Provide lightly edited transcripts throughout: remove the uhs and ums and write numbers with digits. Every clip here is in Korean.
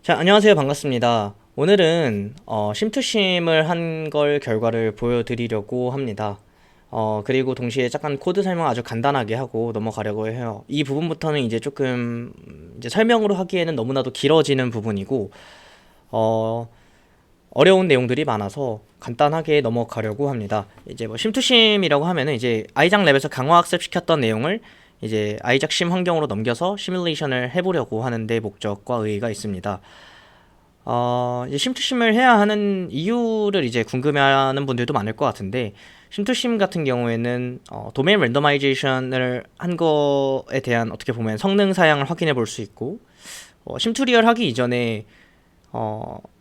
자, 안녕하세요. 반갑습니다. 오늘은 심투심을 한 걸 결과를 보여드리려고 합니다. 그리고 동시에 잠깐 코드 설명 아주 간단하게 하고 넘어가려고 해요. 이 부분부터는 이제 조금 이제 설명으로 하기에는 너무나도 길어지는 부분이고 어, 어려운 내용들이 많아서 간단하게 넘어가려고 합니다. 이제 뭐 심투심이라고 하면은 이제 아이작 랩에서 강화 학습시켰던 내용을 이제 아이작 심 환경으로 넘겨서 시뮬레이션을 해보려고 하는데 목적과 의의가 있습니다. 이제 심투심을 해야 하는 이유를 이제 궁금해하는 분들도 많을 것 같은데, 심투심 같은 경우에는 도메인 랜더마이제이션을 한 거에 대한 어떻게 보면 성능 사양을 확인해 볼 수 있고, 심투리얼 하기 이전에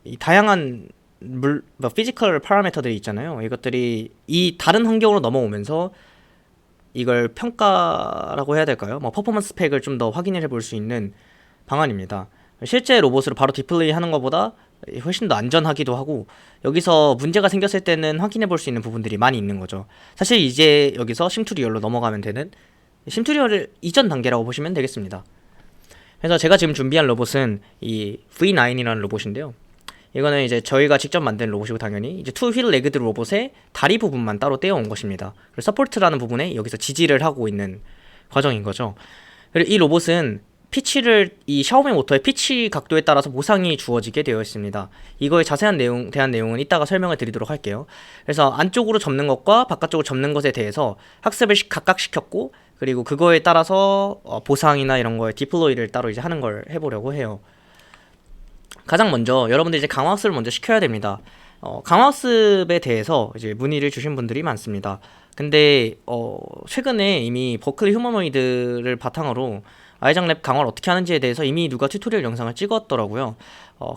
이 다양한 뭐 피지컬 파라미터들이 있잖아요. 이것들이 이 다른 환경으로 넘어오면서 이걸 평가라고 해야 될까요? 뭐 퍼포먼스 스펙을 좀 더 확인해 볼 수 있는 방안입니다. 실제 로봇으로 바로 디플레이 하는 것보다 훨씬 더 안전하기도 하고, 여기서 문제가 생겼을 때는 확인해 볼 수 있는 부분들이 많이 있는 거죠. 사실 이제 여기서 심투리얼로 넘어가면 되는, 심투리얼을 이전 단계라고 보시면 되겠습니다. 그래서 제가 지금 준비한 로봇은 이 V9이라는 로봇인데요. 이거는 이제 저희가 직접 만든 로봇이고, 당연히 이제 투 휠 레그드 로봇의 다리 부분만 따로 떼어온 것입니다. 그리고 서포트라는 부분에 여기서 지지를 하고 있는 과정인 거죠. 그리고 이 로봇은 피치를 이 샤오미 모터의 피치 각도에 따라서 보상이 주어지게 되어 있습니다. 이거에 자세한 대한 내용은 이따가 설명을 드리도록 할게요. 그래서 안쪽으로 접는 것과 바깥쪽으로 접는 것에 대해서 학습을 각각 시켰고, 그리고 그거에 따라서 보상이나 이런 거에 디플로이를 따로 이제 하는 걸 해보려고 해요. 가장 먼저 여러분들 이제 강화학습을 먼저 시켜야 됩니다. 강화학습에 대해서 이제 문의를 주신 분들이 많습니다. 근데 최근에 이미 버클리 휴머노이드를 바탕으로 아이작 랩 강화를 어떻게 하는지에 대해서 이미 누가 튜토리얼 영상을 찍었더라고요.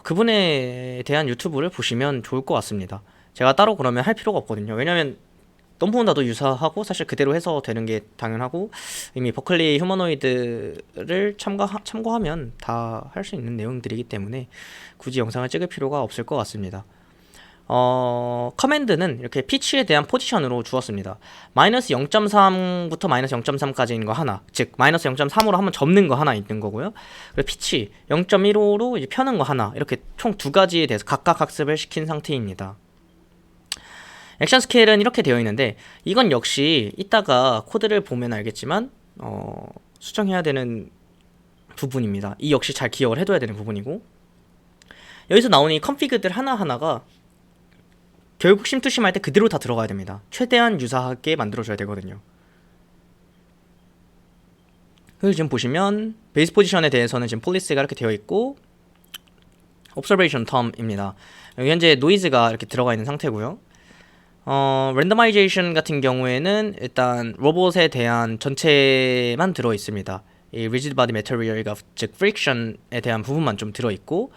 그분에 대한 유튜브를 보시면 좋을 것 같습니다. 제가 따로 그러면 할 필요가 없거든요. 왜냐면 너무나도 유사하고 사실 그대로 해서 되는 게 당연하고, 이미 버클리 휴머노이드를 참고하면 다 할 수 있는 내용들이기 때문에 굳이 영상을 찍을 필요가 없을 것 같습니다. 커맨드는 이렇게 피치에 대한 포지션으로 주었습니다. 마이너스 0.3부터 마이너스 0.3까지인 거 하나, 즉 마이너스 0.3으로 한번 접는 거 하나 있는 거고요. 그리고 피치 0.15로 이제 펴는 거 하나, 이렇게 총 두 가지에 대해서 각각 학습을 시킨 상태입니다. 액션 스케일은 이렇게 되어 있는데, 이건 역시 이따가 코드를 보면 알겠지만 수정해야 되는 부분입니다. 이 역시 잘 기억을 해둬야 되는 부분이고, 여기서 나오는 이 컨피그들 하나하나가 결국 심투심할 때 그대로 다 들어가야 됩니다. 최대한 유사하게 만들어줘야 되거든요. 그래서 지금 보시면 베이스 포지션에 대해서는 지금 폴리스가 이렇게 되어 있고, observation term입니다. 여기 현재 노이즈가 이렇게 들어가 있는 상태고요. 랜더마이제이션 같은 경우에는 일단 로봇에 대한 전체만 들어 있습니다. 이 리지드 바디 매터리얼과 즉 프릭션에 대한 부분만 좀 들어 있고,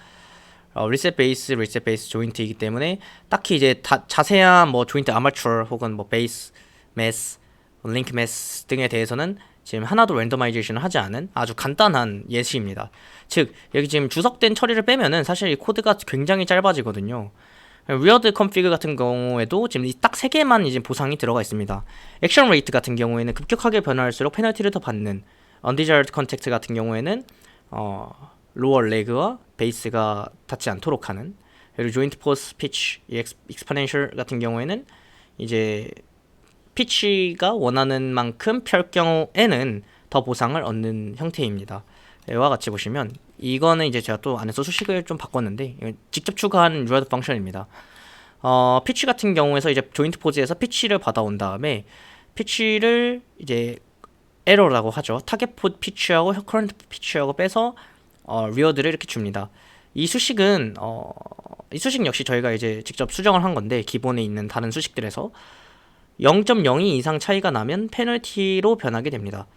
리셋 베이스 조인트이기 때문에 딱히 이제 자세한 뭐 조인트 아마추어 혹은 뭐 베이스 매스, 링크 매스 등에 대해서는 지금 하나도 랜더마이제이션을 하지 않은 아주 간단한 예시입니다. 즉 여기 지금 주석된 처리를 빼면은 사실 이 코드가 굉장히 짧아지거든요. 위어드 컨피그 같은 경우에도 지금 딱 3개만 이제 보상이 들어가 있습니다. 액션 레이트 같은 경우에는 급격하게 변화할수록 페널티를 더 받는, undesired contact 같은 경우에는 로어 레그와 베이스가 닿지 않도록 하는, 그리고 조인트 포스 피치 익스포넨셜 같은 경우에는 이제 피치가 원하는 만큼 펼 경우에는 더 보상을 얻는 형태입니다. 이와 같이 보시면 이거는 이제 제가 또 안에서 수식을 좀 바꿨는데 직접 추가한 루어드 펑션입니다. 피치 같은 경우에서 이제 조인트 포즈에서 피치를 받아온 다음에 피치를 이제 에러라고 하죠. 타겟 포 피치하고 커런트 피치하고 빼서 리어드를 이렇게 줍니다. 이 수식은 이 수식 역시 저희가 이제 직접 수정을 한 건데, 기본에 있는 다른 수식들에서 0.02 이상 차이가 나면 페널티로 변하게 됩니다.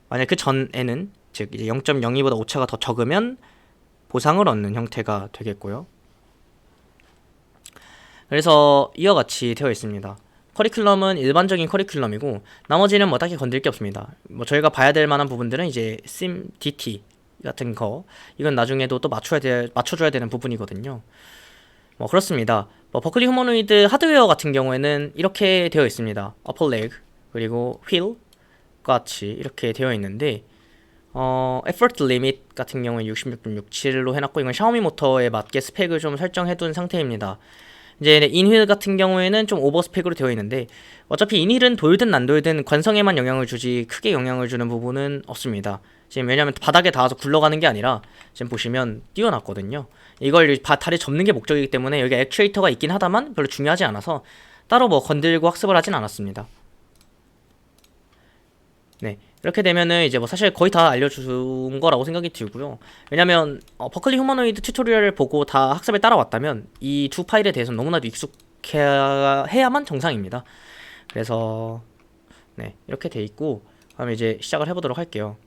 만약 그 전에는 즉 이제 0.02보다 오차가 더 적으면 보상을 얻는 형태가 되겠고요. 그래서 이와 같이 되어 있습니다. 커리큘럼은 일반적인 커리큘럼이고, 나머지는 뭐 딱히 건들 게 없습니다. 뭐 저희가 봐야 될 만한 부분들은 이제 sim dt 같은 거, 이건 나중에도 또 맞춰줘야 되는 부분이거든요. 뭐 그렇습니다. 뭐 버클리 휴머노이드 하드웨어 같은 경우에는 이렇게 되어 있습니다. upper leg 그리고 wheel 같이 이렇게 되어 있는데, effort limit 같은 경우에 66.67로 해놨고, 이건 샤오미 모터에 맞게 스펙을 좀 설정해둔 상태입니다. 이제 인휠 같은 경우에는 좀 오버 스펙으로 되어 있는데, 어차피 인휠은 돌든 안 돌든 관성에만 영향을 주지 크게 영향을 주는 부분은 없습니다. 지금 왜냐면 바닥에 닿아서 굴러가는 게 아니라 지금 보시면 띄워놨거든요. 이걸 다리 접는 게 목적이기 때문에 여기 액추에이터가 있긴 하다만 별로 중요하지 않아서 따로 뭐 건들고 학습을 하진 않았습니다. 네, 이렇게 되면은 이제 뭐 사실 거의 다 알려준 거라고 생각이 들고요. 왜냐면 버클리 휴머노이드 튜토리얼을 보고 다 학습에 따라왔다면 이 두 파일에 대해서 너무나도 익숙해야만 정상입니다. 그래서 네, 이렇게 돼 있고, 그럼 이제 시작을 해보도록 할게요.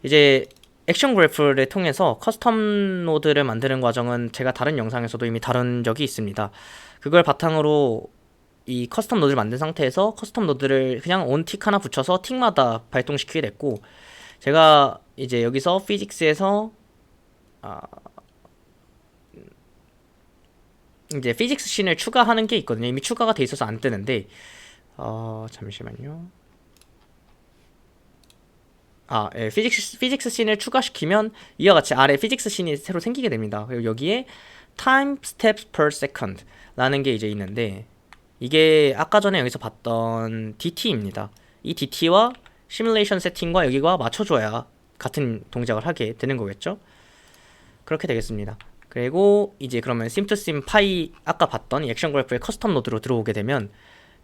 이제 액션 그래프를 통해서 커스텀 노드를 만드는 과정은 제가 다른 영상에서도 이미 다룬 적이 있습니다. 그걸 바탕으로 이 커스텀 노드를 만든 상태에서 커스텀 노드를 그냥 온 틱 하나 붙여서 틱마다 발동시키게 됐고, 제가 이제 여기서 피직스에서 이제 피직스 씬을 추가하는 게 있거든요. 이미 추가가 돼 있어서 안 뜨는데 잠시만요. 예, 피직스 씬을 추가시키면 이와 같이 아래 피직스 씬이 새로 생기게 됩니다. 그리고 여기에 time steps per second 라는 게 이제 있는데, 이게 아까 전에 여기서 봤던 DT입니다. 이 DT와 시뮬레이션 세팅과 여기가 맞춰줘야 같은 동작을 하게 되는 거겠죠? 그렇게 되겠습니다. 그리고 이제 그러면 sim2sim 파이 아까 봤던 이 액션 그래프의 커스텀 노드로 들어오게 되면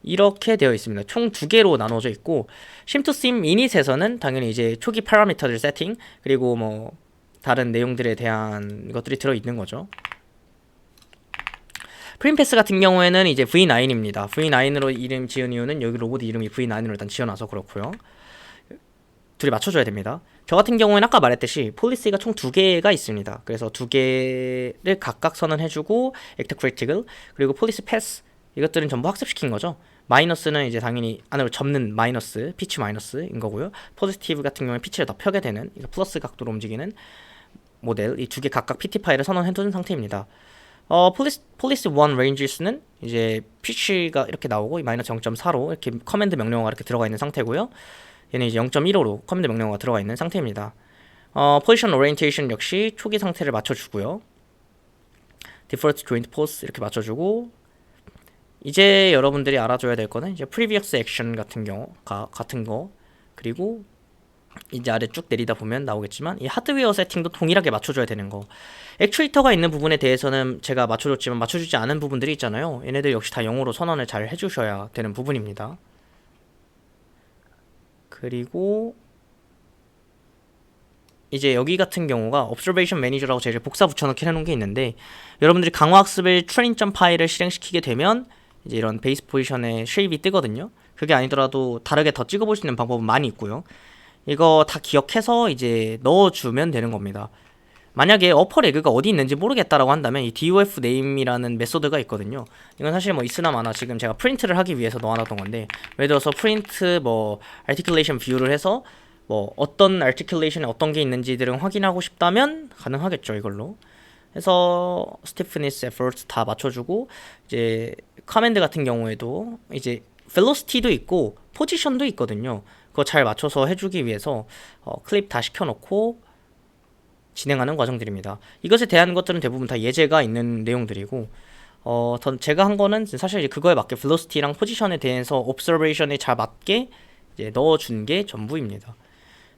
이렇게 되어 있습니다. 총 두 개로 나눠져 있고, sim2sim 이닛에서는 당연히 이제 초기 파라미터들 세팅, 그리고 뭐 다른 내용들에 대한 것들이 들어 있는 거죠. 프린패스 같은 경우에는 이제 V9입니다. V9으로 이름 지은 이유는 여기 로봇 이름이 V9으로 일단 지어놔서 그렇고요. 둘이 맞춰줘야 됩니다. 저 같은 경우에는 아까 말했듯이 폴리시가 총 두 개가 있습니다. 그래서 두 개를 각각 선언해주고, 액트 크리티컬 그리고 폴리시 패스, 이것들은 전부 학습시킨 거죠. 마이너스는 이제 당연히 안으로 접는 마이너스, 피치 마이너스인 거고요. 포지티브 같은 경우에 피치를 더 펴게 되는, 플러스 각도로 움직이는 모델, 이 두 개 각각 PT 파일을 선언해둔 상태입니다. 폴리시 1 ranges는 이제 피치가 이렇게 나오고, 이 마이너스 0.4로 이렇게 커맨드 명령어가 이렇게 들어가 있는 상태고요. 얘는 이제 0.15로 커맨드 명령어가 들어가 있는 상태입니다. 포지션 오리엔테이션 역시 초기 상태를 맞춰주고요. 디폴트 조인트 포스 이렇게 맞춰주고, 이제 여러분들이 알아줘야 될 거는 이제 previous action 같은 거, 그리고 이제 아래 쭉 내리다 보면 나오겠지만 이 하드웨어 세팅도 동일하게 맞춰줘야 되는 거. 액추에이터가 있는 부분에 대해서는 제가 맞춰줬지만 맞춰주지 않은 부분들이 있잖아요. 얘네들 역시 다 영어로 선언을 잘 해주셔야 되는 부분입니다. 그리고 이제 여기 같은 경우가 observation manager라고 제가 복사 붙여넣기 해놓은 게 있는데, 여러분들이 강화학습을 트레인.점 파일을 실행시키게 되면 이제 이런 베이스 포지션의 쉐입이 뜨거든요. 그게 아니더라도 다르게 더 찍어볼 수 있는 방법은 많이 있고요. 이거 다 기억해서 이제 넣어주면 되는 겁니다. 만약에 어퍼 레그가 어디 있는지 모르겠다라고 한다면 이 dof name이라는 메소드가 있거든요. 이건 사실 뭐 있으나 마나 지금 제가 프린트를 하기 위해서 넣어놨던 건데, 예를 들어서 프린트 뭐 articulation view를 해서 뭐 어떤 articulation에 어떤 게 있는지들은 확인하고 싶다면 가능하겠죠, 이걸로. 해서 stiffness, effort 다 맞춰주고, 이제 커맨드 같은 경우에도 이제 velocity도 있고 포지션도 있거든요. 그거 잘 맞춰서 해주기 위해서 클립 다 시켜놓고 진행하는 과정들입니다. 이것에 대한 것들은 대부분 다 예제가 있는 내용들이고, 제가 한 거는 사실 그거에 맞게 velocity랑 포지션에 대해서 observation에 잘 맞게 이제 넣어준 게 전부입니다.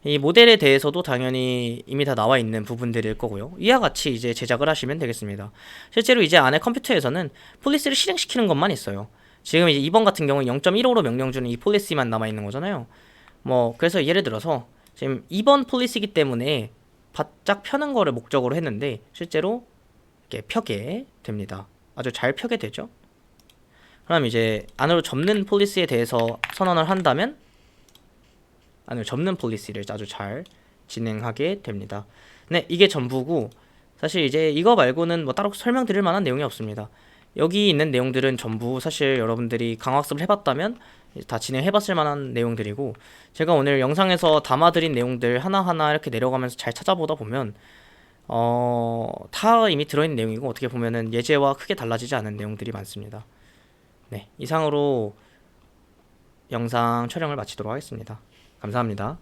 이 모델에 대해서도 당연히 이미 다 나와 있는 부분들일 거고요. 이와 같이 이제 제작을 하시면 되겠습니다. 실제로 이제 안에 컴퓨터에서는 폴리시를 실행시키는 것만 있어요. 지금 이제 2번 같은 경우는 0.15로 명령 주는 이 폴리시만 남아 있는 거잖아요. 뭐 그래서 예를 들어서 지금 2번 폴리시이기 때문에 바짝 펴는 거를 목적으로 했는데 실제로 이렇게 펴게 됩니다. 아주 잘 펴게 되죠. 그럼 이제 안으로 접는 폴리시에 대해서 선언을 한다면 안으로 접는 폴리시를 아주 잘 진행하게 됩니다. 네, 이게 전부고, 사실 이제 이거 말고는 뭐 따로 설명드릴 만한 내용이 없습니다. 여기 있는 내용들은 전부 사실 여러분들이 강화학습을 해봤다면 다 진행해봤을 만한 내용들이고, 제가 오늘 영상에서 담아드린 내용들 하나하나 이렇게 내려가면서 잘 찾아보다 보면 다 이미 들어있는 내용이고, 어떻게 보면은 예제와 크게 달라지지 않은 내용들이 많습니다. 네, 이상으로 영상 촬영을 마치도록 하겠습니다. 감사합니다.